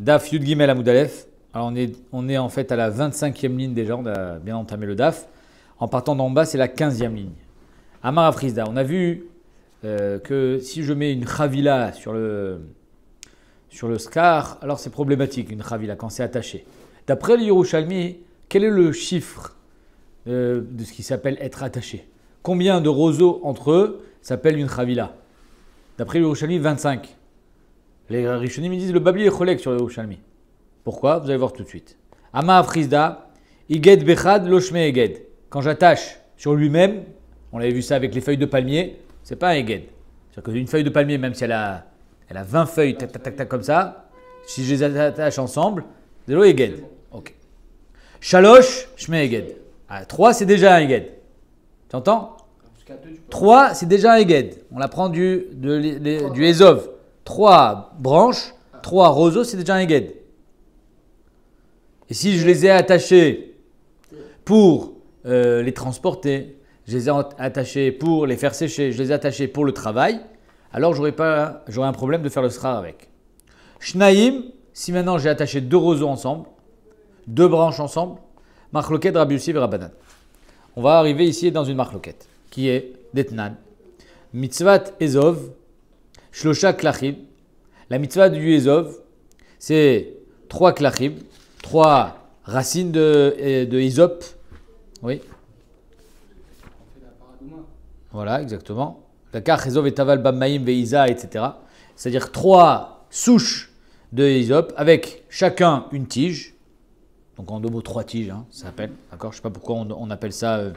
Daf Yud Gimel Amud Aleph. Alors on est en fait à la 25e ligne déjà, on a bien entamé le Daf. En partant d'en bas, c'est la 15e ligne. Amar Afrizda, on a vu que si je mets une chavila sur le scar, alors c'est problématique une chavila quand c'est attaché. D'après le Yerushalmi, quel est le chiffre de ce qui s'appelle être attaché? Combien de roseaux entre eux s'appelle une chavila? D'après le Yerushalmi, 25. Les Rishonim disent le Babli est cholek sur le Yerushalmi. Pourquoi? Vous allez voir tout de suite. Ama Afrizda, Iged Bechad Loshme Eged. Quand j'attache sur lui-même, on avait vu ça avec les feuilles de palmier, c'est pas un Eged. C'est-à-dire qu'une feuille de palmier, même si elle a 20 feuilles, tac, tac, tac, tac, comme ça, si je les attache ensemble, c'est le Eged. Ok. Shalosh, Shme Eged. 3, c'est déjà un Eged. Tu entends? 3, c'est déjà un Eged. On la prend du Ezov. 3 branches, 3 roseaux, c'est déjà un Eged. Et si je les ai attachés pour les transporter, je les ai attachés pour les faire sécher, je les ai attachés pour le travail, alors j'aurais un problème de faire le srar avec. Shnaim, si maintenant j'ai attaché 2 roseaux ensemble, 2 branches ensemble, marloket Rabbi Yossi et Rabbanan. On va arriver ici dans une marloket qui est Detnan. Mitzvat Ezov, Shlosha Klachim. La mitzvah du Ezov, c'est 3 klachim, 3 racines de hysope. Oui. Voilà, exactement. Dakar, Ezov et Taval Bammaim, Veiza, etc. C'est-à-dire 3 souches de hysope avec chacun une tige. Donc en 2 mots, 3 tiges, hein, ça s'appelle. D'accord? Je ne sais pas pourquoi on appelle ça. La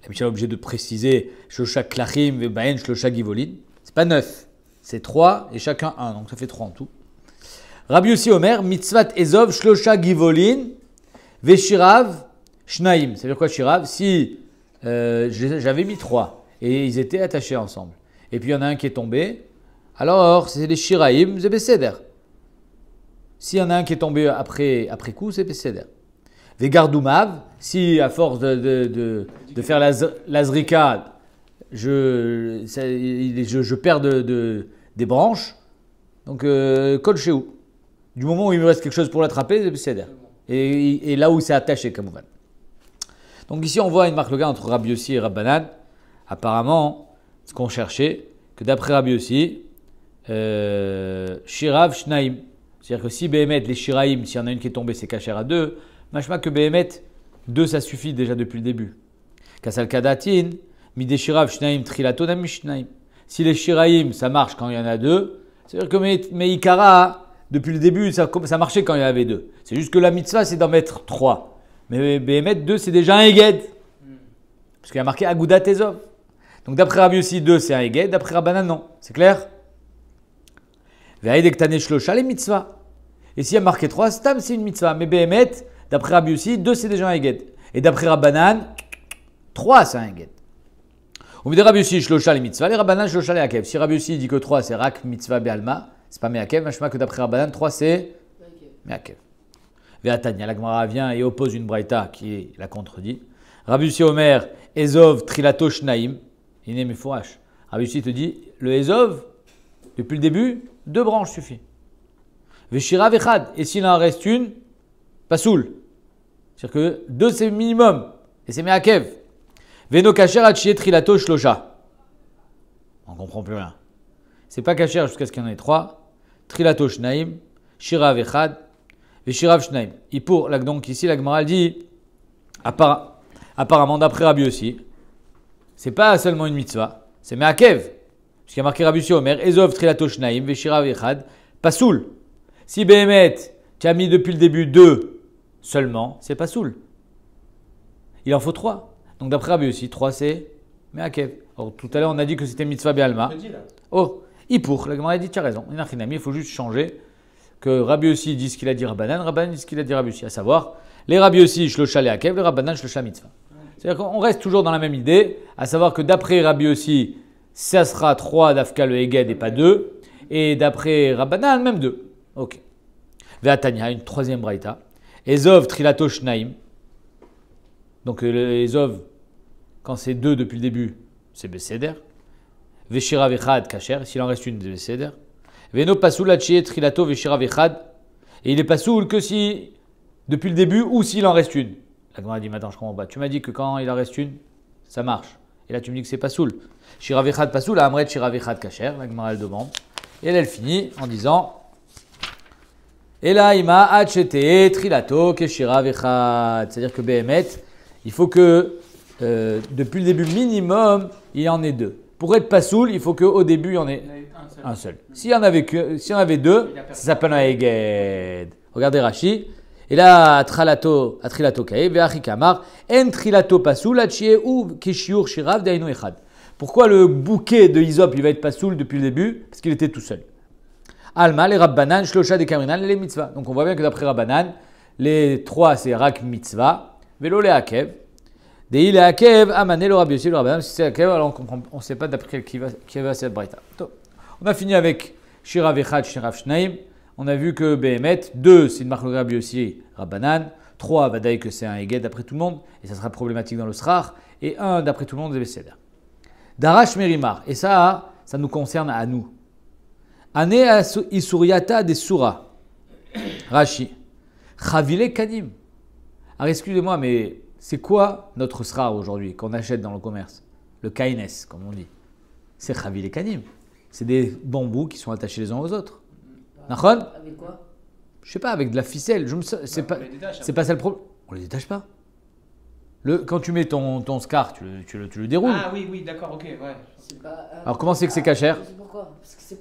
Mishnah est obligée de préciser Shlosha Klachim, Vebaen, Shlosha Givolin. C'est pas 9. C'est 3 et chacun 1, donc ça fait 3 en tout. Rabbi Yossi Omer, mitzvat Ezov, shlosha givolin, veshirav, shnaim. Ça veut dire quoi shirav? Si j'avais mis 3 et ils étaient attachés ensemble, et puis il y en a un qui est tombé, alors c'est les shiraim, c'est besséder. S'il y en a un qui est tombé après coup, c'est besséder. Vegardumav, si à force de faire la zrika, je perds des branches, donc kol chez du moment où il me reste quelque chose pour l'attraper, c'est et là où c'est attaché, comme on. Donc ici on voit une marque entre Rabbi Yossi et Rabbanan. Apparemment, ce qu'on cherchait, que d'après Rabbi Yossi, Shirav Shnaim, c'est-à-dire que si Behemet, les Shiraim, s'il y en a une qui est tombée, c'est kacher à 2, machma que Behemet, 2 ça suffit déjà depuis le début. Kasal Kadatin, Mide Shirav Shnaim Trilato Nam Shnaim. Si les Shiraim ça marche quand il y en a 2, c'est-à-dire que Meikara, depuis le début, ça marchait quand il y en avait 2. C'est juste que la mitzvah, c'est d'en mettre 3. Mais Behemet 2, c'est déjà un Eged. Parce qu'il y a marqué Agudat Ezov. Donc d'après Rabbi Yossi, 2, c'est un Eged. D'après Rabbanan, non. C'est clair? Ve'aïdektane Shlosha, les mitzvahs. Et s'il y a marqué 3, c'est une mitzvah. Mais Behemet, d'après Rabbi Yossi, 2, c'est déjà un Eged. Et d'après Rabbanan, 3, c'est un Eged. On veut dire Rabbi Yossi, Shlosha, les mitzvahs. Les Rabbanan, Shlosha, les Akev. Si Rabbi Yossi dit que 3, c'est Rak, mitzvah, Be'alma, c'est pas Me'akev. Machma que d'après Rabbanan, 3, c'est Me'akev. Ve'atanya, la Gemara vient et oppose une braïta qui la contredit. Rabbi Yossi Omer, Ezov, Trilato, Shnaim. Il n'est méfourache. Rabbi Yossi te dit, le Ezov, depuis le début, 2 branches suffit. Veshira vechad. Et s'il en reste une, pas soul. C'est-à-dire que 2 c'est le minimum. Et c'est Me'akev. Veno kacher atchiet trilato shlosha. On comprend plus rien. C'est pas kacher jusqu'à ce qu'il y en ait 3. Trilato shnaim, shirav echad, veshirav shnaim. Et pour, donc ici la Gemara dit, apparemment d'après Rabbi Yossi, c'est pas seulement une mitzvah, c'est Me'akev. Puisqu'il y a marqué Rabbi Yossi Omer, Ezov trilato shnaim, veshirav echad, pasoul. Si Behemet, tu as mis depuis le début 2 seulement, c'est pasoul. Il en faut 3. Donc d'après Rabbi Yossi, 3 c'est Me'akev. Alors tout à l'heure on a dit que c'était mitzvah be'alma. Oh, Ipour, la Gemara a dit tu as raison. Il faut juste changer que Rabbi Yossi dit ce qu'il a dit Rabbanan, Rabbanan dit ce qu'il a dit Rabbi Yossi. À savoir, les Rabbi Yossi shlosha le'akev, les Rabbanan shlosha mitzvah. C'est-à-dire qu'on reste toujours dans la même idée, à savoir que d'après Rabbi Yossi, ça sera 3 d'Afka le Eged et pas 2. Et d'après Rabbanan, même 2. Ok. Ve'atanya, une 3e braïta. Ezov trilato shnaim. Donc le Ezov, quand c'est 2 depuis le début, c'est Besséder. Veshira vechad kacher, s'il en reste une, c'est Besséder. Veno pasoul atchiet trilato veshira vechad Et il n'est pas soul que si, depuis le début, ou s'il en reste une. La Gemara dit, mais attends, je comprends pas. Tu m'as dit que quand il en reste une, ça marche. Et là, tu me dis que c'est pas soul. Shiravichad pas soul, Amret Shiravichad kacher. La Gemara, elle demande. Et elle finit en disant, et là, il m'a acheté trilato keshiravichad. C'est-à-dire que Behemet, il faut que, depuis le début minimum, il y en ait deux. Pour être pas soul, il faut qu'au début, il y en ait un seul. S'il y en avait deux, ça s'appelle un eged. Regardez Rashi. Et là, trilato kae, ve'achi kamar, en trilato pasoul, achie ou kishiur shirav dainu echad. Pourquoi le bouquet de Hysope, il va être pasoul depuis le début? Parce qu'il était tout seul. Alma, les Rabbanan, Shlosha de Kamrinan, les mitzvah. Donc on voit bien que d'après Rabbanan, les trois c'est rak mitzvah, velo le hakev. Dei le hakev, amane le rabbi aussi, le Rabbanan, si c'est hakev, alors on ne sait pas d'après qui va cette braïta. On a fini avec Shirav Echad, Shirav Shnaim. On a vu que Behemet, 2 c'est une marque de rabbi aussi, Rabbanan. 3, Vadaï que c'est un eged d'après tout le monde, et ça sera problématique dans le srar. Et 1 d'après tout le monde, c'est Besséder. Darash Merimar, et ça nous concerne à nous. Ane Isuriata des Surah. Rashi. Chavile Kanim. Alors excusez-moi, mais c'est quoi notre srar aujourd'hui qu'on achète dans le commerce? Le kaines, comme on dit. C'est Chavile Kanim. C'est des bambous qui sont attachés les uns aux autres. Nachon? Avec quoi? Je sais pas, avec de la ficelle. C'est pas ça le problème. On les détache pas. Quand tu mets ton scar, tu le déroules. Ah oui, d'accord, ok, ouais. Alors comment c'est que c'est cachère? Je sais pourquoi. Parce que c'est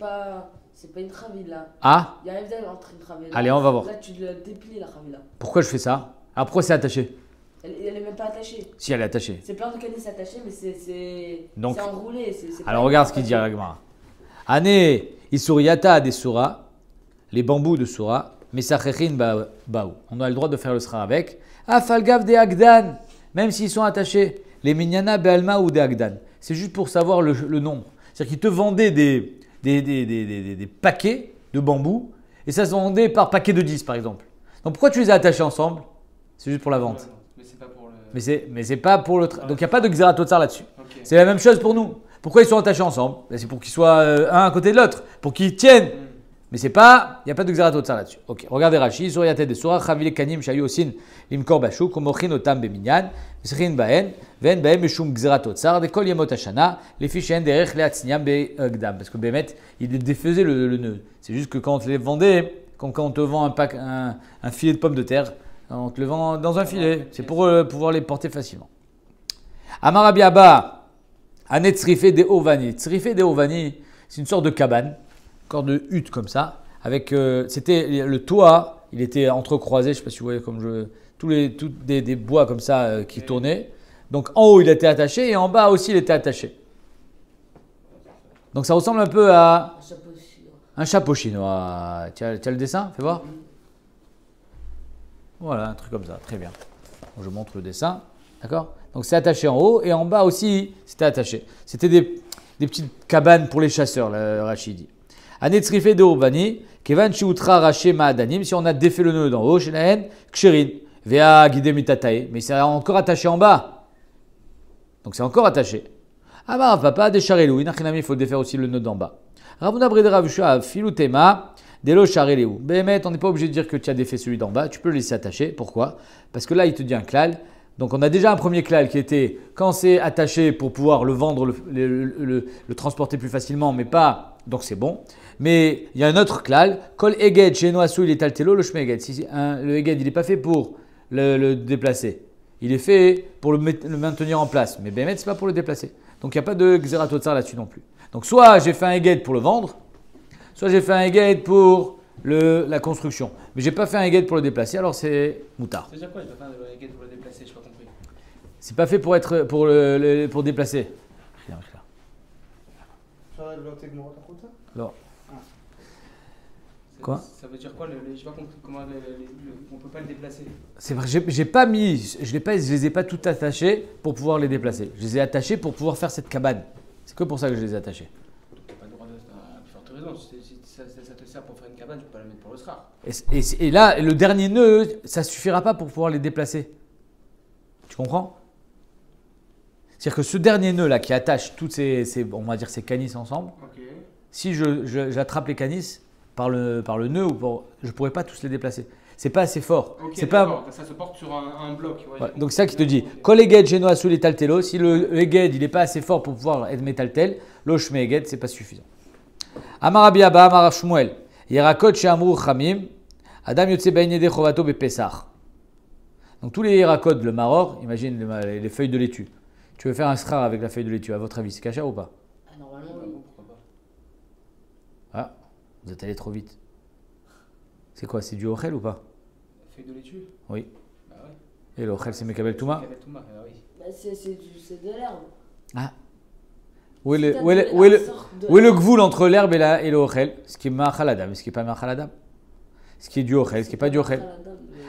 pas une traville là. Ah? Il y a un Evdel entre une traville. Allez, on va voir. Là, tu la déplies la traville là. Pourquoi je fais ça? Alors pourquoi c'est attaché? Elle est même pas attachée. Si elle est attachée. C'est plein de canis attachés, mais c'est Donc, enroulé. alors regarde ce qu'il dit à la Gemara. Ane Isuriata des Surah, les bambous de Surah, Mesachechin Baou. On a le droit de faire le sra avec. Afalgav de Agdan, même s'ils sont attachés. Les Minyana Bealma ou des Agdan. C'est juste pour savoir le nombre. C'est-à-dire qu'ils te vendaient des paquets de bambou et ça se vendait par paquet de 10 par exemple. Donc pourquoi tu les as attachés ensemble? C'est juste pour la vente. Mais c'est pas pour le. Mais c'est pas pour le. Donc il n'y a pas de Xeratotsar là-dessus. Okay. C'est la même chose pour nous. Pourquoi ils sont attachés ensemble? C'est pour qu'ils soient un à côté de l'autre, pour qu'ils tiennent. Mais c'est pas, il n'y a pas de Xeratotsar là-dessus. Ok, regardez Rashi, Zoriatet de Surah, Chavile Kanim, Shayu Osin, Limkor Bashou, Komochin Otam Beminyan, Mesrin Baen, Ven Baen Meshum Xeratotsar, de Kol Yemot Hashana, les fichiers derrière les Atzniam Begdam. Parce que Bémet, il défaisait le nœud. C'est juste que quand on te les vendait, quand on te vend un filet de pommes de terre, on te le vend dans un filet. C'est pour pouvoir les porter facilement. Amarabi Abba, Anet Tsrifé de Ovani. Tsrifé de Ovani, c'est une sorte de cabane. Corps de hutte comme ça, avec c'était le toit, il était entrecroisé, je ne sais pas si vous voyez comme des bois comme ça qui tournaient. Donc en haut il était attaché et en bas aussi il était attaché. Donc ça ressemble un peu à un chapeau chinois. Tu as le dessin? Fais voir. Voilà, un truc comme ça, très bien. Donc, je montre le dessin, d'accord? Donc c'est attaché en haut et en bas aussi c'était attaché. C'était des petites cabanes pour les chasseurs, le Rachidi. Anetzrifé de Urbani, Kevan Chiutra Raché Maadanim, si on a défait le nœud d'en haut, chez la haine, Ksherin, Vea Guidemutatae, mais c'est encore attaché en bas. Donc c'est encore attaché. Ah bah, papa, des charelou, il faut défaire aussi le nœud d'en bas. Ravuna Bredera Vishua, Filutema, Delo Charelou. Bémet, on n'est pas obligé de dire que tu as défait celui d'en bas, tu peux le laisser attaché. Pourquoi? Parce que là, il te dit un klal. Donc on a déjà un premier klal qui était quand c'est attaché pour pouvoir le vendre, le transporter plus facilement, mais pas, donc c'est bon. Mais il y a un autre klal, kol eged chez Noassou il est altelo le shmeged. Si le eged il n'est pas fait pour le déplacer, il est fait pour le maintenir en place. Mais Bémet c'est pas pour le déplacer. Donc il n'y a pas de xeratotsar là-dessus non plus. Donc soit j'ai fait un eged pour le vendre, soit j'ai fait un eged pour la construction. Mais j'ai pas fait un eged pour le déplacer, alors c'est moutard. Ça veut dire quoi? Je dois faire un eged pour le déplacer, je n'ai pas compris. C'est pas fait pour déplacer. Alors. Quoi? Ça veut dire quoi? Je n'ai pas compris comment on ne peut pas le déplacer. C'est vrai, j'ai pas mis, je les ai pas tout attachés pour pouvoir les déplacer. Je les ai attachés pour pouvoir faire cette cabane. C'est que pour ça que je les ai attachés. Tu n'as pas le droit de forte raison. Si ça te sert pour faire une cabane, tu peux pas la mettre pour le srar. Et là, le dernier nœud, ça suffira pas pour pouvoir les déplacer. Tu comprends? C'est-à-dire que ce dernier nœud là qui attache toutes on va dire ces canisses ensemble, Okay. si j'attrape les canisses, par le nœud, je ne pourrais pas tous les déplacer. C'est pas assez fort. Ok, C'est pas, d'accord. Ça se porte sur un bloc. Ouais, ouais, j'ai donc c'est ça qui te dit. compris. Kol eged sheno asul etaltelo, si le eged il n'est pas assez fort pour pouvoir être métaltel, lo shme eged, c'est pas suffisant. Amar Rabbi Abba, Amar Rav Shmuel, Yerakot she'amru chamim, Adam yotze bein yedei chovato bepesach. Donc tous les yerakot, le maror, imagine les feuilles de laitue. Tu veux faire un schar avec la feuille de laitue, à votre avis, c'est cachère ou pas? Ah, normalement, Ah oui. bon, pourquoi pas. Ah, vous êtes allé trop vite. C'est quoi, c'est du ochel ou pas? Feuille de laitue? Oui. Bah ouais. Et le ochel c'est mekabel touma? Mekabel Touma, ah oui. Bah, c'est de l'herbe. Ah. Où est Si le, t'as où est le, de où est le, l'herbe, sort de où est le l'herbe. gvoul entre l'herbe et le ochel? Ce qui est ma'achal adam, ce qui n'est pas ma'achal adam. Ce qui est du ochel, ce qui n'est pas du ochel.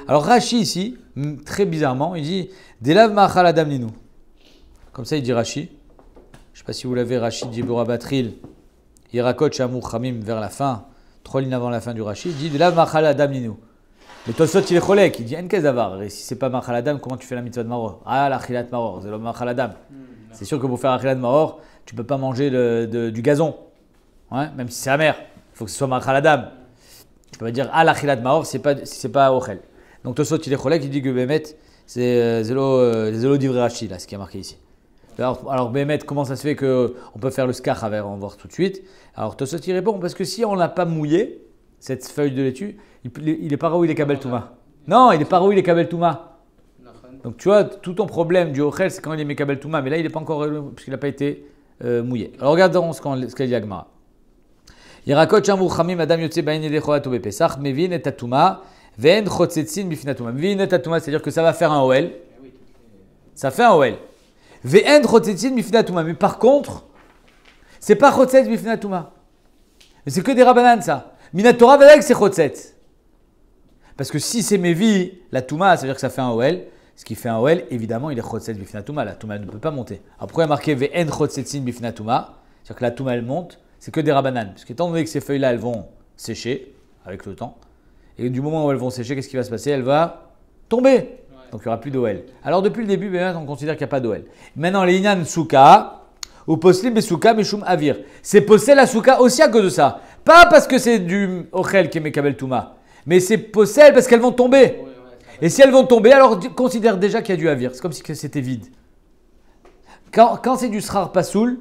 Alors Rashi ici, très bizarrement, il dit Delav ma'achal adam ninu. Comme ça il dit Rashi. Je ne sais pas si vous l'avez, Rashi Djibura Batril, Yerakot Shamou Khamim vers la fin, 3 lignes avant la fin du Rashi, il dit Delav ma'achal adam ninu. Mais Tosfot il est cholek, il dit En kezavar. Et si c'est pas ma'achal adam, comment tu fais la mitzvah de maror? Ah, l'achilat maror, c'est le ma'achal adam. C'est sûr que pour faire achilat maror, tu ne peux pas manger du gazon, ouais, même si c'est amer. Il faut que ce soit ma'achal adam. Tu peux pas dire ah l'achilat maror si c'est pas ochel. Donc Tosfot il est cholek, il dit que Bémet c'est zélo divrei Rashi là, ce qui est marqué ici. Alors Bémet, comment ça se fait qu'on peut faire le skach avec, on va voir tout de suite. Alors Tosfot il répond parce que si on l'a pas mouillé, cette feuille de laitue, il est pas où il est kabel touma. Non, il est pas où il est kabel touma. Donc tu vois, tout ton problème du ochel, c'est quand il est mekabel touma, mais là il n'est pas encore, parce qu'il n'a pas été mouillé. Alors regardons ce qu'a dit Agmara. Yerakot shamru chamim adam yotze bain yedei chovato bepesach mevin et atuma ve'en chotzetzin bifnei atuma. Mevin et atuma, c'est-à-dire que ça va faire un oel. Ça fait un oel. Ve'en chotzetzin bifnei atuma. Mais par contre, c'est pas chotzetz bifnei atuma. Mais c'est que des rabanan ça. Minatora ve'eg c'est chotzetz. Parce que si c'est mevi, la touma, ça veut dire que ça fait un oel. Ce qui fait un OL, évidemment, il est chotzetz bifnei touma. La touma ne peut pas monter. Alors pourquoi il y a marqué ve'en chotzetzin bifnei touma? C'est-à-dire que la touma elle monte, c'est que des rabanan. Parce qu'étant donné que ces feuilles-là, elles vont sécher avec le temps. Et du moment où elles vont sécher, qu'est-ce qui va se passer? Elle va tomber. Donc il n'y aura plus d'OL. Alors depuis le début, on considère qu'il n'y a pas d'OL. Maintenant, les inyan souka, ou poslim besouka meshum avir. C'est possel la souka aussi à cause de ça. Pas parce que c'est du ochel qui est mekabel touma. Mais c'est possel parce qu'elles vont tomber. Et si elles vont tomber, alors considère déjà qu'il y a du avir. C'est comme si c'était vide. Quand c'est du srar pasoul,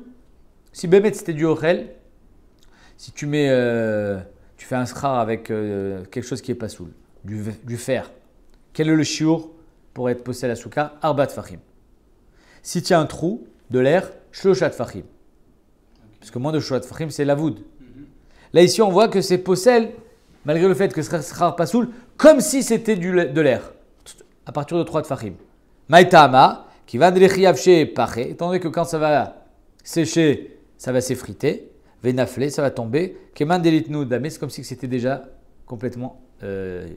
si Bémet c'était du ochel, si tu fais un srar avec quelque chose qui est pasoul, du fer, quel est le shiur pour être possel à soukar? Arbat fachim. Si tu as un trou, de l'air, shloshat fachim. Parce que moins de shloshat fachim, c'est la voud. Là ici, on voit que c'est possel, malgré le fait que ce sera pasoul, comme si c'était de l'air, à partir de 3 tfachim. Maïtama, qui va de l'echiavché paré, étant donné que quand ça va sécher, ça va s'effriter, vénaflé, ça va tomber, keman delitnu damé, c'est comme si c'était déjà complètement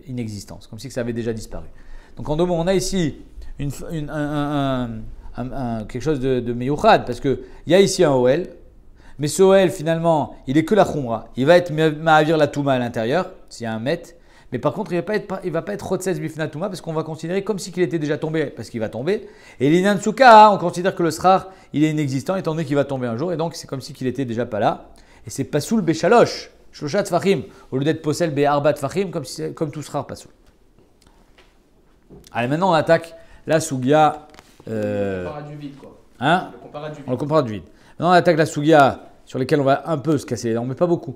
inexistant, c'est comme si ça avait déjà disparu. Donc en deux mots, on a ici quelque chose de meyouchad, parce qu'il y a ici un OL, mais ce OL finalement, il est que la khumra. Il va être ma'avir la touma à l'intérieur, s'il y a un met, mais par contre, il ne va pas être chotzetz bifnei touma, parce qu'on va considérer comme si il était déjà tombé, parce qu'il va tomber. Et l'inyan souka, on considère que le srar, il est inexistant, étant donné qu'il va tomber un jour, et donc c'est comme si il était déjà pas là. Et c'est pasoul béchalosh, shloshat fachim, au lieu d'être possel béarbat fachim, comme tout srar pasoul. Allez, maintenant on attaque la sougia. Le compare à du vide, quoi. Hein? Le compare à du vide. On le compare à du vide. Maintenant on attaque la sougia sur lesquelles on va un peu se casser les dents, mais pas beaucoup.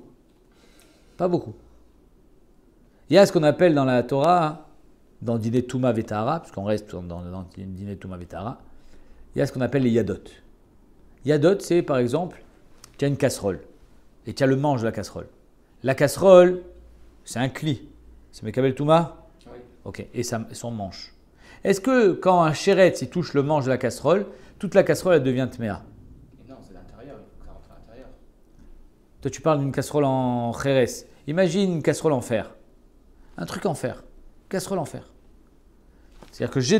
Pas beaucoup. Il y a ce qu'on appelle dans la Torah, dans Dîner Touma Vetara, parce qu'on reste dans Dîner Touma Vetara, il y a ce qu'on appelle les yadot. Yadot, c'est par exemple, tu as une casserole, et tu as le manche de la casserole. La casserole, c'est un cli. C'est Mekabel Touma? Oui. Ok, et son manche. Est-ce que quand un chéretz il touche le manche de la casserole, toute la casserole elle devient tméa? Non, c'est l'intérieur, il faut que ça rentre à l'intérieur. Toi tu parles d'une casserole en chéretz. Imagine une casserole en fer. Un truc en fer. Casserole en fer. C'est-à-dire que j'ai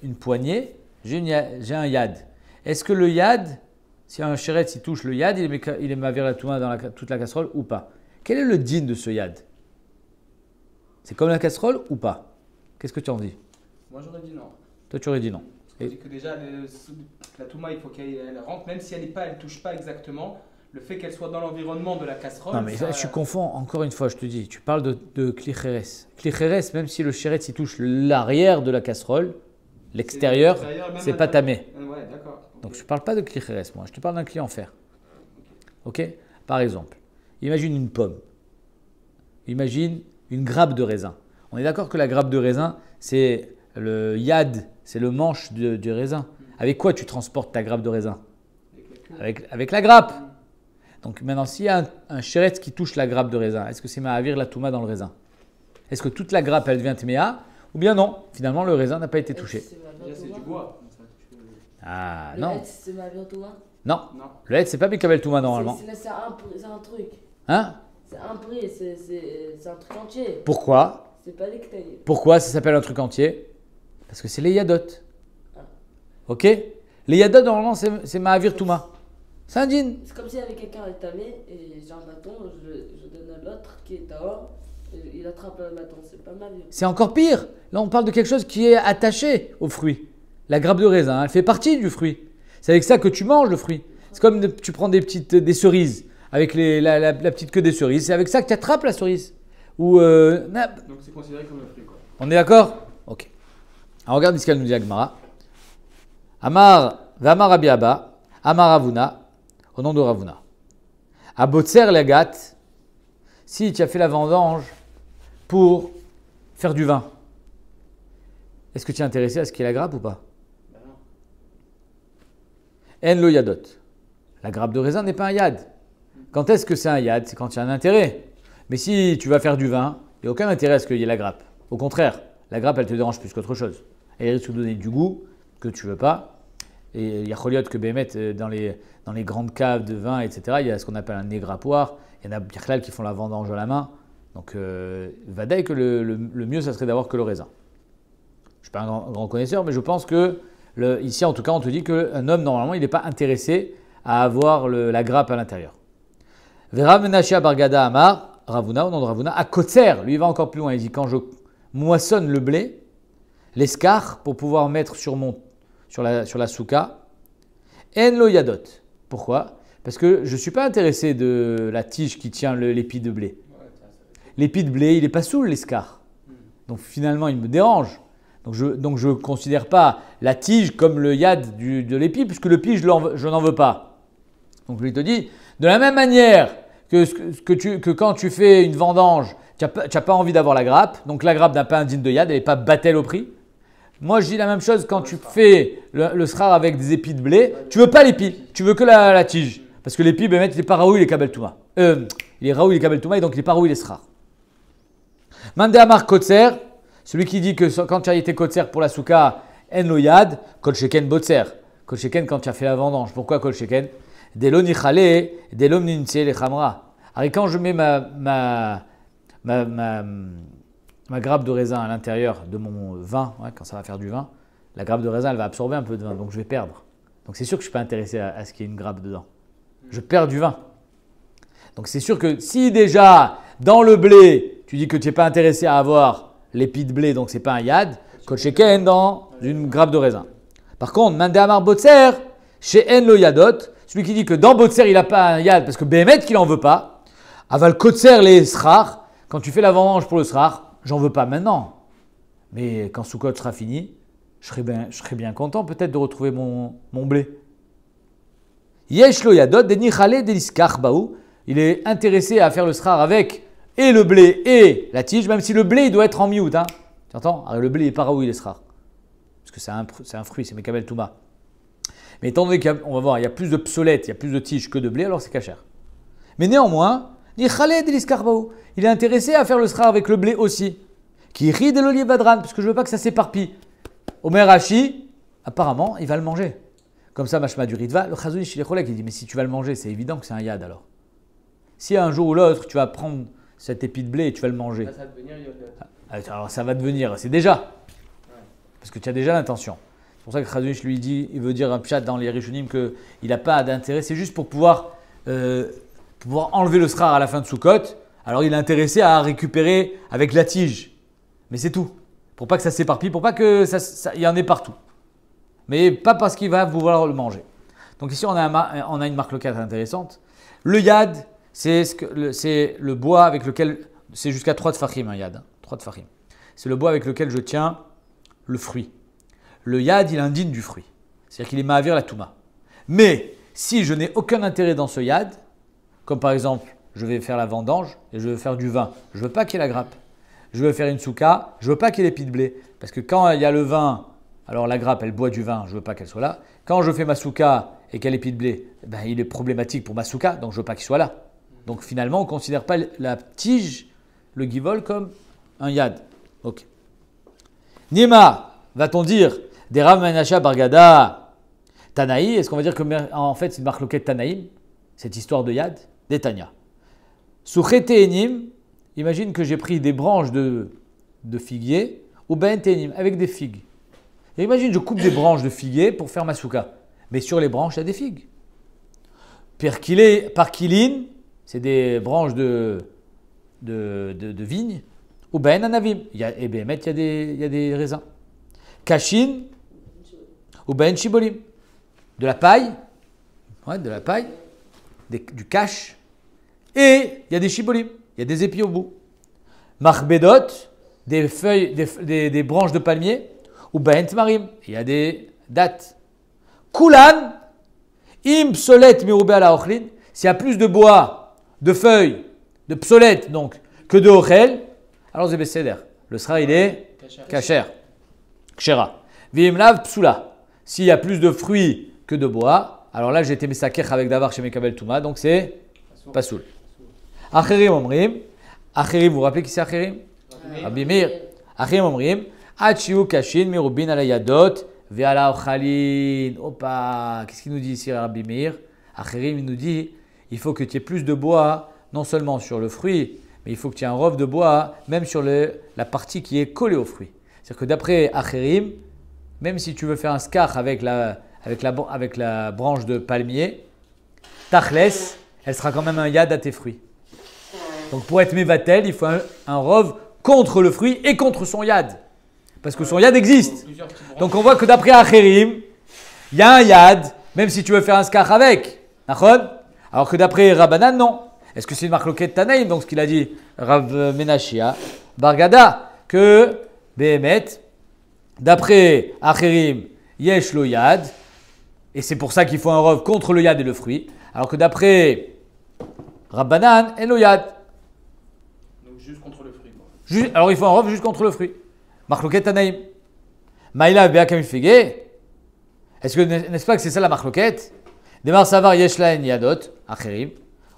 une poignée, j'ai un yad. Est-ce que le yad, si un chéretz il touche le yad, il est mavir la touma dans toute la casserole ou pas? Quel est le din de ce yad? C'est comme la casserole ou pas? Qu'est-ce que tu en dis? Moi j'aurais dit non. Toi tu aurais dit non. Parce que je dis que déjà, la touma, il faut qu'elle rentre, même si elle ne touche pas exactement, le fait qu'elle soit dans l'environnement de la casserole. Non, mais là, tu confonds, encore une fois, je te dis, tu parles de klicheres. Klicheres, même si le chéretz il touche l'arrière de la casserole, l'extérieur, c'est pas tamé. Ouais, d'accord. Donc je ne parle pas de klicheres, moi, je te parle d'un cli en fer. Ok. Par exemple, imagine une pomme. Imagine une grappe de raisin. On est d'accord que la grappe de raisin, c'est le yad, c'est le manche du raisin. Avec quoi tu transportes ta grappe de raisin? Avec la grappe. Donc maintenant, s'il y a un chéretz qui touche la grappe de raisin, est-ce que c'est ma'avir la touma dans le raisin? Est-ce que toute la grappe, elle devient tméa? Ou bien non, finalement, le raisin n'a pas été touché. C'est du bois. Ah Le non. Hetz, c'est ma virtouma. Non. Non. Le hetz, c'est pas Mikabel Touma normalement. C'est un truc. Hein? C'est un prix, c'est un truc entier. Pourquoi? C'est pas des taillés. Pourquoi ça s'appelle un truc entier? Parce que c'est les yadot. Ah. Ok? Les yadot, normalement, c'est ma'avir touma. C'est un din. C'est comme si avec quelqu'un est tamé et j'ai un bâton, je donne à l'autre qui est dehors, et il attrape le bâton. C'est pas ma vie. C'est encore pire. Là, on parle de quelque chose qui est attaché au fruit. La grappe de raisin, elle fait partie du fruit. C'est avec ça que tu manges le fruit. C'est comme tu prends des cerises, avec la petite queue des cerises. C'est avec ça que tu attrapes la cerise. Ou, Donc c'est considéré comme un fruit, quoi. on est d'accord? Ok. Alors regarde ce qu'elle nous dit Agmara. Amar, Vamar Abiaba, Amar Ravuna, au nom de Ravuna. Abotser Lagat, si tu as fait la vendange pour faire du vin, est-ce que tu es intéressé à ce qu'il y ait la grappe ou pas? Bah non. En lo yadot. La grappe de raisin n'est pas un yad. Quand est-ce que c'est un yad? C'est quand il y a un intérêt. Mais si tu vas faire du vin, il n'y a aucun intérêt à ce qu'il y ait la grappe. Au contraire, la grappe, elle te dérange plus qu'autre chose. Elle risque de donner du goût que tu ne veux pas. Et il y a Choliot que Bémet, dans les grandes caves de vin, etc., il y a ce qu'on appelle un négrappoir. Il y en a Birklal qui font la vendange à la main. Donc, vadaï que le mieux, ça serait d'avoir que le raisin. Je ne suis pas un grand connaisseur, mais je pense que, ici, en tout cas, on te dit qu'un homme, normalement, il n'est pas intéressé à avoir la grappe à l'intérieur. Vera Menashia Bargada Amar, Ravuna, au nom de Ravuna, à Kotser, lui, il va encore plus loin. Il dit, quand je moissonne le blé, l'escar, pour pouvoir mettre sur la souka, en lo yadot. Pourquoi? Parce que je ne suis pas intéressé de la tige qui tient l'épi de blé. L'épi de blé, il n'est pas sous l'escar. Donc finalement, il me dérange. Donc je ne considère pas la tige comme le yad de l'épi, puisque le pi, je n'en veux pas. Donc lui te dit, de la même manière que quand tu fais une vendange, tu n'as pas envie d'avoir la grappe, donc la grappe n'a pas un digne de yad, elle n'est pas battelle au prix. Moi, je dis la même chose quand tu fais le srar avec des épis de blé, tu veux pas l'épi, tu veux que la tige. Parce que l'épi, ben, il n'est pas raoui, il est kabel touma. Il est raoui, il est kabel touma, et donc il n'est pas raoui, il est srar. Mande Amar Kotser, celui qui dit que quand tu as été Kotser pour la souka, en lo yad, kol sheken botser. Kol sheken quand tu as fait la vendange. Pourquoi kol sheken? Delo nichale, delo ninse le chamra. Alors quand je mets ma grappe de raisin à l'intérieur de mon vin, ouais, quand ça va faire du vin, la grappe de raisin, elle va absorber un peu de vin, donc je vais perdre. Donc c'est sûr que je ne suis pas intéressé à ce qu'il y ait une grappe dedans. Je perds du vin. Donc c'est sûr que si déjà, dans le blé, tu dis que tu n'es pas intéressé à avoir l'épi de blé, donc ce n'est pas un yad, kotcheken dans une grappe de raisin. Par contre, Mande Amar Botser, chez En lo yadot, celui qui dit que dans Botser, il n'a pas un yad parce que Bémet qu'il n'en veut pas, aval Kotser les srar, quand tu fais la vendange pour le srar, j'en veux pas maintenant. Mais quand Soukot sera fini, je serai bien content peut-être de retrouver mon blé. Yesh lo yadot denichale deliskar baou. Il est intéressé à faire le srar avec et le blé et la tige, même si le blé il doit être en miout. Hein. Tu entends? Alors, le blé est pas raoui, il est srar. Parce que c'est un fruit, c'est Mekabel Touma. Mais étant donné qu'on va voir, il y a plus de psolètes, il y a plus de tiges que de blé, alors c'est kasher. Mais néanmoins, il est intéressé à faire le srar avec le blé aussi. Qui rit de l'olive badran, parce que je ne veux pas que ça s'éparpille. Omer Hachi, apparemment, il va le manger. Comme ça, Mashma du Ritva, le Chazouni Shilecholek, il dit, mais si tu vas le manger, c'est évident que c'est un yad alors. Si un jour ou l'autre, tu vas prendre cet épi de blé et tu vas le manger. Là, ça va devenir yod. Alors ça va devenir, c'est déjà. Parce que tu as déjà l'intention. C'est pour ça que Chazouni lui dit, il veut dire un pshat dans les Rishonim qu'il n'a pas d'intérêt, c'est juste pour pouvoir enlever le srar à la fin de Soukot. Alors il est intéressé à récupérer avec la tige. Mais c'est tout. Pour pas que ça s'éparpille, pour pas que il y en ait partout. Mais pas parce qu'il va vouloir le manger. Donc ici on a une marque locale intéressante. Le yad, c'est le bois avec lequel, c'est jusqu'à 3 tfachim un yad, 3 tfachim. C'est le bois avec lequel je tiens le fruit. Le yad, il indigne du fruit. C'est-à-dire qu'il est ma'avir la touma. Mais si je n'ai aucun intérêt dans ce yad, comme par exemple, je vais faire la vendange et je veux faire du vin, je ne veux pas qu'il y ait la grappe. Je veux faire une souka, je ne veux pas qu'il y ait les pis de blé. Parce que quand il y a le vin, alors la grappe, elle boit du vin, je ne veux pas qu'elle soit là. Quand je fais ma souka et qu'elle est pis de blé, ben, il est problématique pour ma souka, donc je ne veux pas qu'il soit là. Donc finalement, on ne considère pas la tige, le givol, comme un yad. Ok. Nima, va-t-on dire des Rav Menashe Bargada Tanaï? Est-ce qu'on va dire que en fait c'est une marloquette Tanaïm, cette histoire de yad? Des Tanya. Souchete Enim, imagine que j'ai pris des branches de figuier ou ben Enim avec des figues. Et imagine je coupe des branches de figuier pour faire ma souka. Mais sur les branches, il y a des figues. Parkilin, c'est des branches de vigne. Ou ben anavim, il y a des raisins. Kashin, ou ben shibolim, de la paille, du cash, et il y a des shibolim, il y a des épis au bout. Marbedot, des feuilles, des branches de palmier, ou ben tmarim, il y a des dattes. Kulan, im psolet miroube ala ochlin, s'il y a plus de bois, de feuilles, de psolet donc, que de ochel, alors c'est besséder. Le sera il est kacher, kshera. Vimlav psula, s'il y a plus de fruits que de bois, alors là j'ai été mesakech avec davar chez Mekabel Touma, donc c'est pasoul. Acherim omrim, acherim, vous vous rappelez qui c'est acherim? Rabbi Meir. Acherim omrim, achiu kashin mirubin ala yadot ve'ala ochalin. Opa, qu'est-ce qu'il nous dit ici Rabbi Meir? Acherim, il nous dit, il faut que tu aies plus de bois, non seulement sur le fruit, mais il faut que tu aies un rov de bois, même sur la partie qui est collée au fruit. C'est-à-dire que d'après Acherim, même si tu veux faire un skach avec la branche de palmier, tachles, elle sera quand même un yad à tes fruits. Donc pour être mevatel, il faut un rov contre le fruit et contre son yad. Parce que son yad existe. Donc on voit que d'après Acherim, il y a un yad, même si tu veux faire un skach avec. Alors que d'après Rabbanan, non. Est-ce que c'est une marloquette Tanaïm? Donc ce qu'il a dit Rav Menashia, Bargada, que Behemet, d'après Acherim, Yesh lo yad, et c'est pour ça qu'il faut un rov contre le yad et le fruit, alors que d'après Rabbanan, en lo yad. Donc juste contre le fruit. Alors il faut un rov juste contre le fruit. Marloquette Tanaïm. Maïla be'akam figué. Est-ce que n'est-ce pas que c'est ça la marloquette? Demar savar yesh la en yadot, Acherim.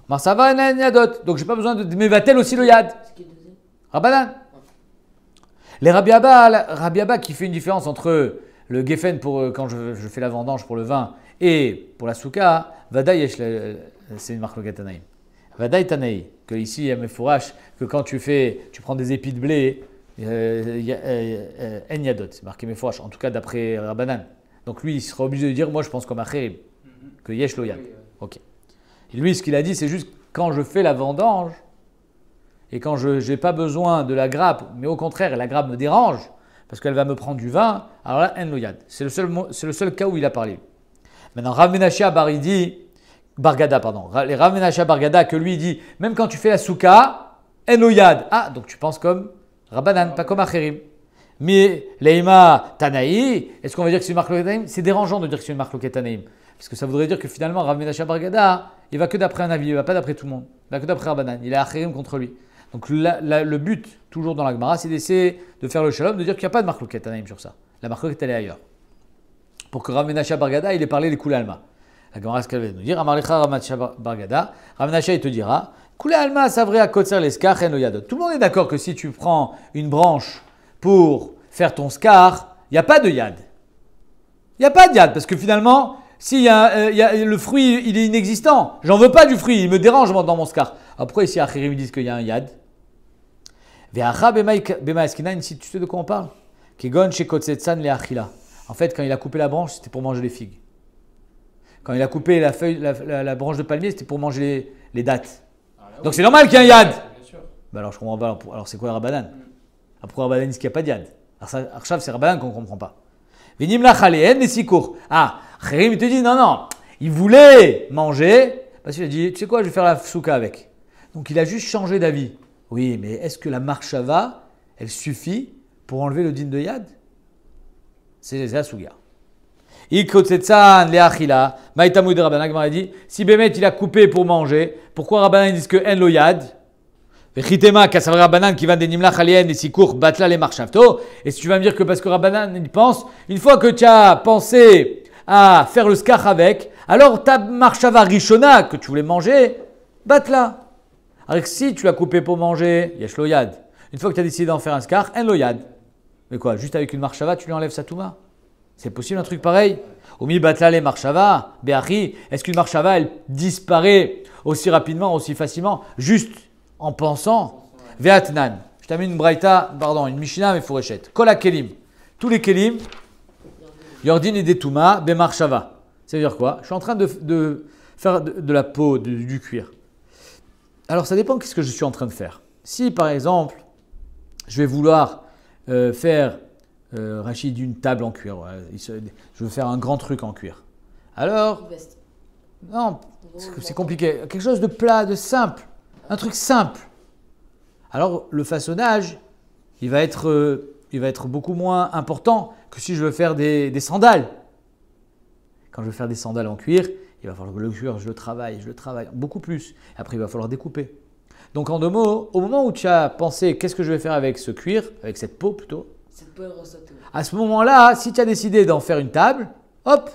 Mar savar en yadot. Donc j'ai pas besoin de mevatel aussi le yad. Rabbanan. Les Rabbi Abba qui fait une différence entre le geffen pour quand je fais la vendange pour le vin et pour la souka, Vadaï c'est une marque Tanaïm. Vadaï Tanaï, que ici il y a Mefourash, que quand tu prends des épis de blé, En Yadot, c'est marqué Mefourash, en tout cas d'après Rabbanan. Donc lui il sera obligé de dire, moi je pense comme Acherim, que Yesh lo yad. Ok. Et lui ce qu'il a dit, c'est juste quand je fais la vendange, et quand je n'ai pas besoin de la grappe, mais au contraire, la grappe me dérange, parce qu'elle va me prendre du vin, alors là, en lo yad. C'est le seul cas où il a parlé. Maintenant, Rav Menashe Bargada, les Rav Menashe Bargada, que lui dit, même quand tu fais la souka, en lo yad. Ah, donc tu penses comme Rabbanan, pas comme Acherim. Mais Leima Tanaï, est-ce qu'on va dire que c'est une marque Tanaïm? C'est dérangeant de dire que c'est une marque Tanaïm. Parce que ça voudrait dire que finalement, Rav Menashe Bargada, il va que d'après un avis, il ne va pas d'après tout le monde. Il va que d'après Rabbanan. Il a Acherim contre lui. Donc le but, toujours dans la Gemara, c'est d'essayer de faire le shalom, de dire qu'il n'y a pas de marloquette Tanaïm sur ça. La marloquette, elle est ailleurs. Pour que Rav Menashe Bargada, il ait parlé des Koulé Alma. La Gemara, ce qu'elle va nous dire, Amarlecha Rav Menashe Bargada, Rav Menashe, il te dira, Koulé Alma, savrait à Kotser l'eskar, en lo yadot. Tout le monde est d'accord que si tu prends une branche pour faire ton skar, il n'y a pas de yad. Il n'y a pas de yad, parce que finalement, si le fruit, il est inexistant. J'en veux pas du fruit, il me dérange dans mon skar. Alors pourquoi ici, Acherim disent qu'il y a un yad? Si tu sais de quoi on parle, en fait, quand il a coupé la branche, c'était pour manger les figues. Quand il a coupé la feuille, la branche de palmier, c'était pour manger les dattes. Donc c'est normal qu'il y ait un yad. Ben alors je comprends pas. Alors c'est quoi le Rabbanan? Pourquoi Rabbanan dit qu'il n'y a pas de yad? Alors c'est Rabbanan qu'on ne comprend pas. Vinim la chaléen et sikour. Ah, Khérim te dit non, il voulait manger, Parce qu'il a dit, tu sais quoi, je vais faire la souka avec. Donc il a juste changé d'avis. Oui, mais est-ce que la marshava, elle suffit pour enlever le din de yad? C'est la souga. Rabbanan a dit, si Bémet il a coupé pour manger, pourquoi Rabbanan disent que en lo yad? Vechitema, Kassav Rabbanan qui va des nimlach alien et sikour batla les marshavto. Et si tu vas me dire que parce que Rabbanan il pense, une fois que tu as pensé à faire le skach avec, alors ta marshava rishona que tu voulais manger, batla. Alors que si tu l'as coupé pour manger, yesh lo yad. Une fois que tu as décidé d'en faire un skach, en lo yad. Mais quoi, juste avec une marshava, tu lui enlèves sa touma? C'est possible un truc pareil? Omi batla les marshava, be'achi, est-ce qu'une marshava elle disparaît aussi rapidement, aussi facilement, juste en pensant? Ve'atnan. Je t'amène une braïta, pardon, une mishina, mais fourechet. Kol kelim. Tous les kelim, yordin et detuma, be'marshava. Ça veut dire quoi? Je suis en train de faire de la peau, du cuir. Alors ça dépend de ce que je suis en train de faire. Si par exemple, je vais vouloir faire Rachid une table en cuir, voilà, je veux faire un grand truc en cuir. Alors, non, c'est compliqué. Quelque chose de plat, de simple, un truc simple. Alors le façonnage, il va être beaucoup moins important que si je veux faire des sandales. Quand je veux faire des sandales en cuir, il va falloir que le cuir, je le travaille beaucoup plus. Après, il va falloir découper. Donc en deux mots, au moment où tu as pensé qu'est-ce que je vais faire avec ce cuir, avec cette peau plutôt, à ce moment-là, si tu as décidé d'en faire une table, hop,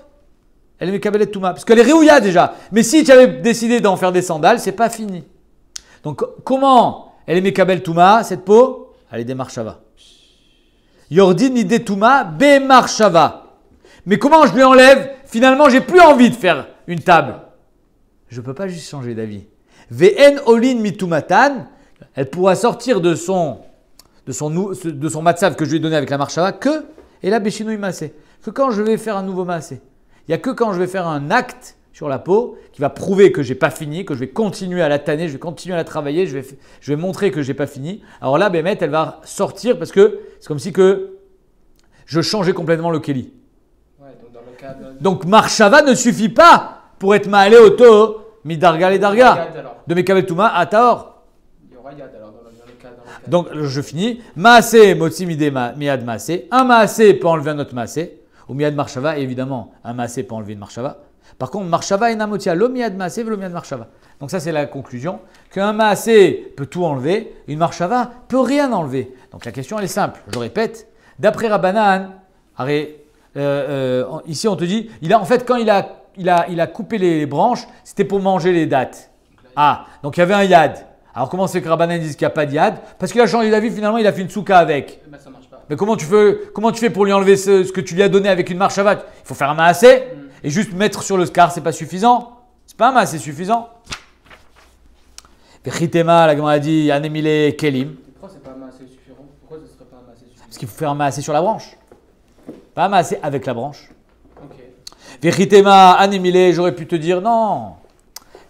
elle est mekabelet touma, parce qu'elle est réouya déjà. Mais si tu avais décidé d'en faire des sandales, c'est pas fini. Donc comment elle est mekabel touma, cette peau? Elle est des marshava. Yordin ide touma be marshava. Mais comment je lui enlève? Finalement, j'ai plus envie de faire une table. Je ne peux pas juste changer d'avis. Ve'en olin mitumatan, elle pourra sortir de son matzav que je lui ai donné avec la marshava que, et là, beshinui maasé, que quand je vais faire un nouveau maasé. Il n'y a que quand je vais faire un acte sur la peau qui va prouver que je n'ai pas fini, que je vais continuer à la tanner, je vais continuer à la travailler, je vais montrer que je n'ai pas fini. Alors là, Bémet, elle va sortir parce que c'est comme si que je changeais complètement le keli. Donc marshava ne suffit pas pour être ma'alé auto, midarga les darga, de mekabel touma à taor. Il y aura yad alors dans le cas. Donc je finis. Maasé motzi miad maasé. Un maasé peut enlever un autre maasé. Ou miad marshava, et évidemment, un maasé peut enlever une marshava. Par contre, marshava et namotia, lo miad maasé, lo miad marshava. Donc ça, c'est la conclusion. Qu'un maasé peut tout enlever, une marshava peut rien enlever. Donc la question, elle est simple. Je répète. D'après Rabbanan, ici on te dit, en fait, quand il a coupé les branches, c'était pour manger les dattes. Ah, donc il y avait un yad. Alors comment c'est que Rabbanan dit qu'il n'y a pas de yad? Parce qu'il a changé d'avis, finalement, il a fait une souka avec. Ben, ça marche pas. Mais comment tu fais pour lui enlever ce que tu lui as donné avec une marshava? Il faut faire un maasé et juste mettre sur le scar, c'est pas suffisant. C'est pas un maasé suffisant. Vechitema, la Gemara a dit, anemile kelim. Pourquoi c'est pas un maasé suffisant? Pourquoi ce serait pas un maasé suffisant? Parce qu'il faut faire un maasé sur la branche. Pas un maasé avec la branche. Ok. Vechitema, anemile, j'aurais pu te dire non.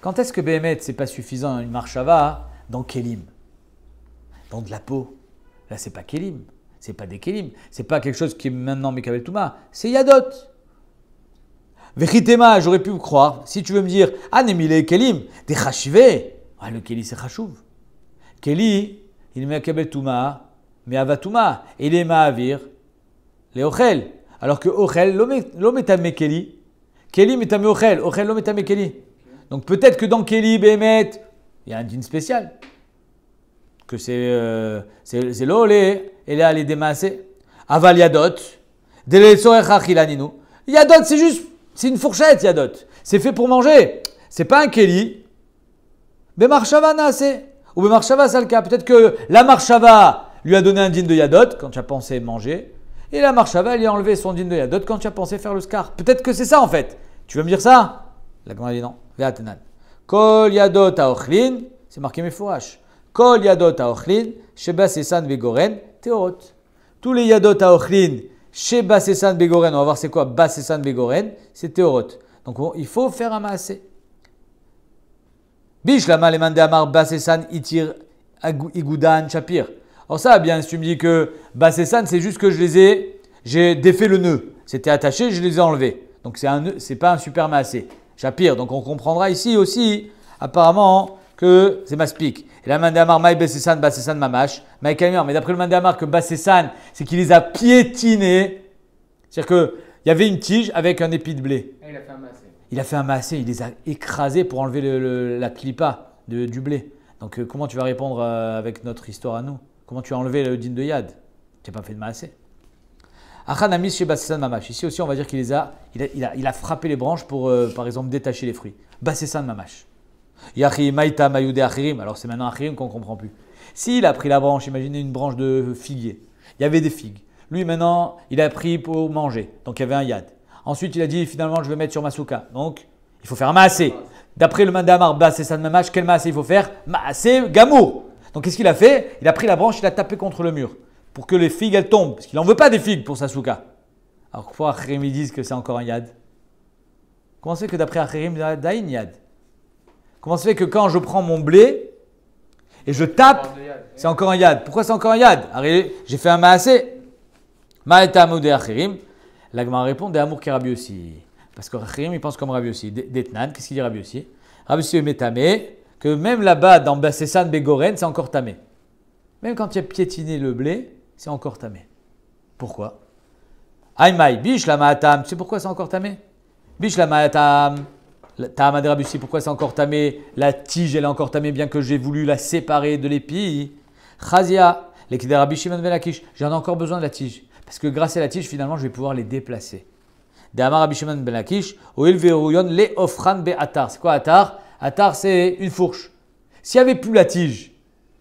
Quand est-ce que Béhémet, c'est pas suffisant une marshava? Dans kelim. Dans de la peau. Là, c'est pas kelim. C'est pas des kelim. C'est pas quelque chose qui est maintenant mekabel touma. C'est yadot. Vechitema, j'aurais pu me croire. Si tu veux me dire, anemile kelim, des chashivé. Ah, le keli, c'est chashouv. Keli, il est mekabel touma, mais avatouma. Il est ma'avir, les ochel. Alors que ochel, lo metame keli. Keli metame ochel. Ochel lo metame keli. Donc peut-être que dans keli, Béhémet, il y a un din spécial. Que c'est l'olé, et là, les démassés. Aval yadot. Yadot, c'est une fourchette, yadot. C'est fait pour manger. C'est pas un keli. Bemarshava naase. Ou bemarshava salka. Peut-être que la marshava lui a donné un din de yadot quand tu as pensé manger. Et la marshava lui a enlevé son din de yadot quand tu as pensé faire le scar. Peut-être que c'est ça en fait. Tu veux me dire ça? La Gemara dit non. Ve'atenan. Kol yadot aochlin. C'est marqué mefourash. Kol yadot aochlin. Sheba sesan begoren. Teorot. Tous les yadot aochlin. Sheba sesan begoren. On va voir c'est quoi bas sesan begoren. C'est teorot. Donc il faut faire un maasé. Bishlama le mande amar bas sesan itir igudan chapir. Alors ça, bien, si tu me dis que bas sesan, c'est juste que j'ai défait le nœud. C'était attaché, je les ai enlevés. Donc c'est pas un super maasé. Shapir. Donc on comprendra ici aussi, apparemment, que c'est Maspik. Et là, Mandamar, Maï Besessan, Basessan, Mamash, Maï Kalmir. Mais d'après le Mandamar, que Basessan, c'est qu'il les a piétinés. C'est-à-dire qu'il y avait une tige avec un épi de blé. Et il a fait un massé. Il a fait un massé, il les a écrasés pour enlever la clipa du blé. Donc comment tu vas répondre avec notre histoire à nous? Comment tu as enlevé le din de Yad? Tu n'as pas fait de massé. Achanamis chez Basessan Mamash. Ici aussi, on va dire qu'il a frappé les branches pour, par exemple, détacher les fruits. Basessan Mamash. Yachi Maïta Mayude Achirim. Alors c'est maintenant Achirim qu'on ne comprend plus. S'il a pris la branche, imaginez une branche de figuier. Il y avait des figues. Lui maintenant, il a pris pour manger. Donc il y avait un Yad. Ensuite, il a dit finalement, je vais mettre sur ma souka. Donc il faut faire un maasé. D'après le Mandamar Basessan Mamash, quel maasé il faut faire? Maasé Gamour. Donc qu'est-ce qu'il a fait? Il a pris la branche, il a tapé contre le mur. Pour que les figues elles tombent, parce qu'il n'en veut pas des figues pour sa souka. Alors pourquoi Achirim ils disent que c'est encore un yad? Comment se fait que d'après Achirim, il y a un yad? Comment se fait que quand je prends mon blé et je tape, c'est encore un yad? Pourquoi c'est encore un yad? J'ai fait un maasé. Ma'eta amoudé Achirim. La Gemara répond des amours qui Rabbi aussi. Parce que Achirim il pense comme Rabbi aussi. D'Etnan, qu'est-ce qu'il dit Rabbi aussi? Rabbi aussi est métamé, que même là-bas dans Basessan Begoren, c'est encore tamé. Même quand tu as piétiné le blé, c'est encore tamé. Pourquoi? Aïmaï, bish la ma'atam. Tu sais pourquoi c'est encore tamé? Bish la ma'atam. Ta'amad Rabussi, pourquoi c'est encore tamé? La tige, elle est encore tamée, bien que j'ai voulu la séparer de l'épi. Chazia, l'équidé Rabbi Shimon ben Lakish. J'en ai encore besoin de la tige. Parce que grâce à la tige, finalement, je vais pouvoir les déplacer. De'amar Rabbi Shimon ben Lakish, oil veruyon le ofran be atar. C'est quoi atar? Atar, c'est une fourche. S'il n'y avait plus la tige,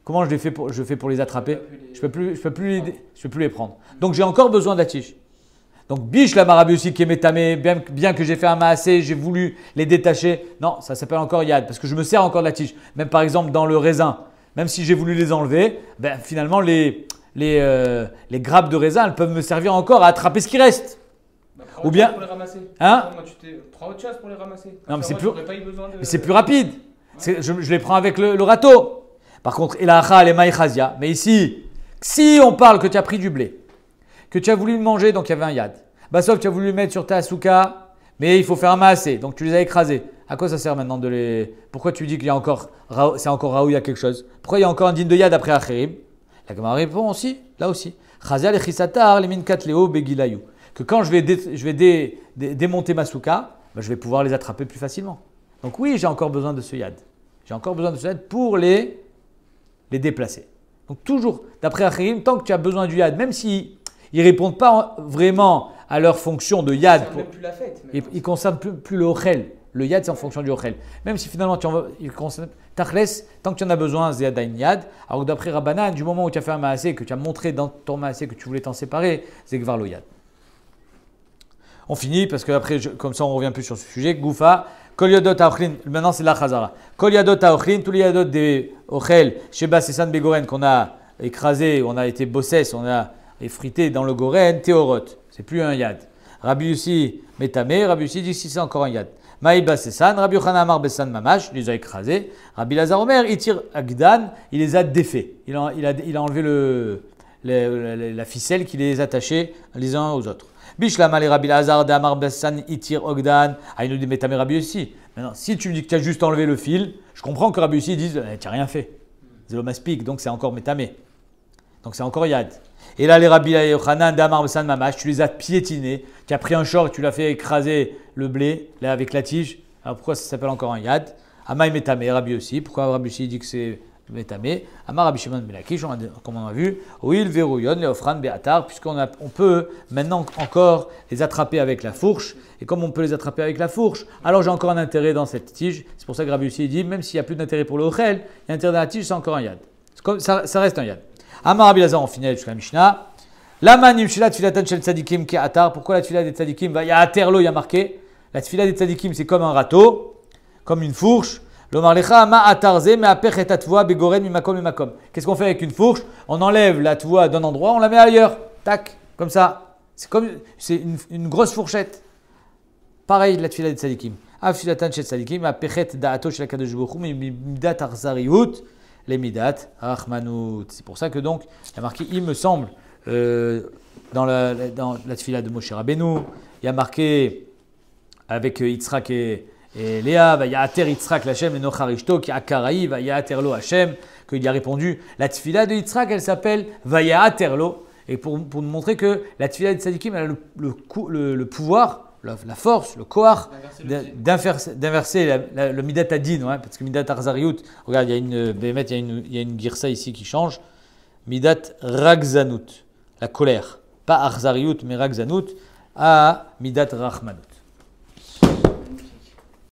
comment je fais pour les attraper? Je ne peux plus les prendre. Donc j'ai encore besoin de la tige. Donc biche la marabi aussi qui est métamé, bien que j'ai fait un maasé, j'ai voulu les détacher. Non, ça s'appelle encore yad parce que je me sers encore de la tige. Même par exemple dans le raisin, même si j'ai voulu les enlever, finalement les grappes de raisin elles peuvent me servir encore à attraper ce qui reste. Ou bien pour les ramasser. Hein? Prends autre chose pour les ramasser. Non mais c'est plus rapide. Je les prends avec le râteau. Par contre, Elacha, les maïchazia. Mais ici, si on parle que tu as pris du blé, que tu as voulu le manger, donc il y avait un yad. Sauf tu as voulu le mettre sur ta souka, mais il faut faire un maasé, donc tu les as écrasés. À quoi ça sert maintenant de les. Pourquoi tu dis qu'il y a encore. C'est encore raoui à quelque chose? Pourquoi il y a encore un din de yad après Achirim? La Gemara répond aussi, là aussi. Chazia le chisatar, les minkat leo begilayou. Que quand je vais démonter ma souka, je vais pouvoir les attraper plus facilement. Donc oui, j'ai encore besoin de ce yad. J'ai encore besoin de ce yad pour les déplacer. Donc toujours, d'après Achirim, tant que tu as besoin du yad, même s'ils ne répondent pas vraiment à leur fonction de yad, ils ne concernent plus le ochel. Le yad, c'est en fonction du ochel. Même si finalement, il concerne tachles, tant que tu en as besoin, c'est yad. Alors que d'après Rabbanan, du moment où tu as fait un maasé, que tu as montré dans ton maasé que tu voulais t'en séparer, c'est gvar lo yad. On finit parce que après, comme ça, on ne revient plus sur ce sujet. Goufa. Kol yadot haochlin, maintenant c'est la chazara. Kol yadot haochlin, tous les yadot des ochel, chez Basessan Begoren qu'on a écrasé, on a été bossès, on a effrité dans le goren, théorot. C'est plus un yad. Rabbi Yussi métamé, Rabbi Yussi dit si c'est encore un yad. Maï Basessan, Rabbi Yochanan Amar Bessan Mamash, il les a écrasés. Rabbi Lazar Omer, il tire Agdan, il les a défaits. Il a enlevé la ficelle qui les attachait les uns aux autres. Bishlama les Rabbi Lazar d'Amar Bessan Itir Ogdan, Aïnou de Métamé Rabbi aussi. Maintenant, si tu me dis que tu as juste enlevé le fil, je comprends que Rabbi aussi dise tu n'as rien fait. C'est l'omaspik, donc c'est encore Métamé. Donc c'est encore Yad. Et là, les Rabbi Yochanan d'Amar Bessan Mamash, tu les as piétinés, tu as pris un short, tu l'as fait écraser le blé là, avec la tige. Alors pourquoi ça s'appelle encore un Yad? Amaï Métamé, Rabbi aussi. Pourquoi Rabbi aussi dit que c'est Métamé? Amar Rabbi Shimon ben Lakish, comme on a vu, oui, le verouillon, les ofran beatar, puisqu'on peut maintenant encore les attraper avec la fourche. Et comme on peut les attraper avec la fourche, alors j'ai encore un intérêt dans cette tige. C'est pour ça que Rabbi aussi dit, même s'il n'y a plus d'intérêt pour le ochel, il y a intérêt dans la tige, c'est encore un yad. Ça reste un yad. Amar Rabbi Lazar, on finit jusqu'à la Mishnah. La manim shilat filatan shel tzadikim ki atar. Pourquoi la tfila des tzadikim? Il y a aterlo, il y a marqué. La tfila des tzadikim, c'est comme un râteau, comme une fourche. Qu'est-ce qu'on fait avec une fourche? On enlève la toua d'un endroit, on la met ailleurs. Tac, comme ça. C'est une grosse fourchette. Pareil, la tfila des tzadikim. Afilatan shel tzadikim, apechet da'ato shel hakadosh baruch hu, midat arzariut, les midat rachmanut. C'est pour ça que donc, il y a marqué, il me semble, dans la tfila de Moshe Rabbeinu, il y a marqué avec Yitzhak et Et Léa, va Ya'ater Yitzhak l'Hachem et Nocharishto, qui a Karaï, va Ya'ater lo Hachem, qu'il a répondu. La tfila de Yitzhak, elle s'appelle va Ya'ater lo. Et pour nous montrer que la tfila de Tzadikim, elle a le pouvoir, la force, le koach, d'inverser le Midat Adin, ouais, parce que Midat Arzariut, regarde, il y a une girsa ici qui change. Midat Ragzanut, la colère. Pas Arzariut, mais Ragzanut, à Midat Rachmanut.